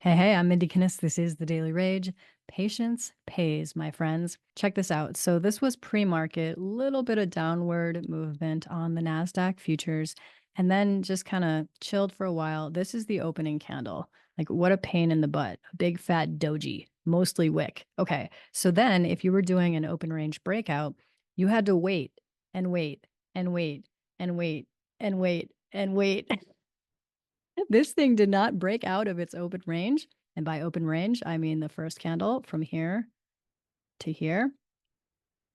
Hey, hey, I'm Mindy Kinnis. This is the Daily Rage. Patience pays, my friends. Check this out. So this was pre-market, little bit of downward movement on the NASDAQ futures, and then just kind of chilled for a while. This is the opening candle. Like, what a pain in the butt. A big fat doji, mostly wick. Okay. So then if you were doing an open range breakout, you had to wait and wait and wait and wait and wait and wait. This thing did not break out of its open range. And by open range, I mean the first candle from here to here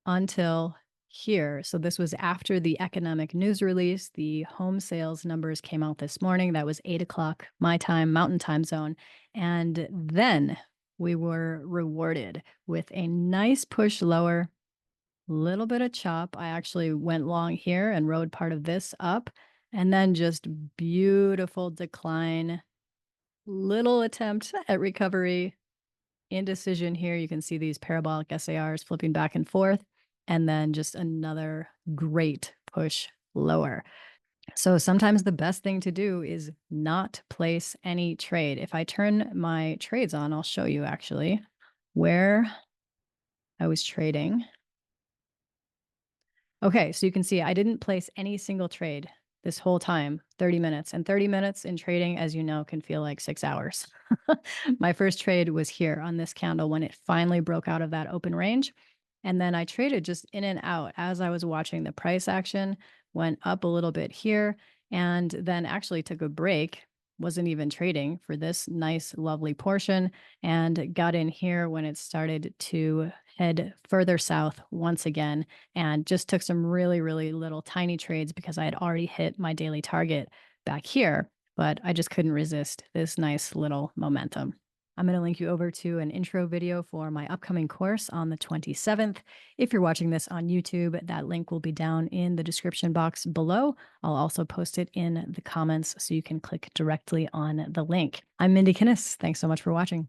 until here. So this was after the economic news release. The home sales numbers came out this morning. That was 8 o'clock my time, mountain time zone. And then we were rewarded with a nice push lower, little bit of chop. I actually went long here and rode part of this up, and then just beautiful decline, little attempt at recovery, indecision here. You can see these parabolic SARs flipping back and forth, and then just another great push lower. So sometimes the best thing to do is not place any trade. If I turn my trades on, I'll show you actually where I was trading. Okay, so you can see I didn't place any single trade this whole time, 30 minutes. And 30 minutes in trading, as you know, can feel like 6 hours. My first trade was here on this candle when it finally broke out of that open range. And then I traded just in and out as I was watching the price action, went up a little bit here, and then actually took a break. Wasn't even trading for this nice, lovely portion, and got in here when it started to head further south once again, and just took some really, really little tiny trades because I had already hit my daily target back here, but I just couldn't resist this nice little momentum. I'm going to link you over to an intro video for my upcoming course on the 27th. If you're watching this on YouTube, that link will be down in the description box below. I'll also post it in the comments so you can click directly on the link. I'm Mindy Kinnis. Thanks so much for watching.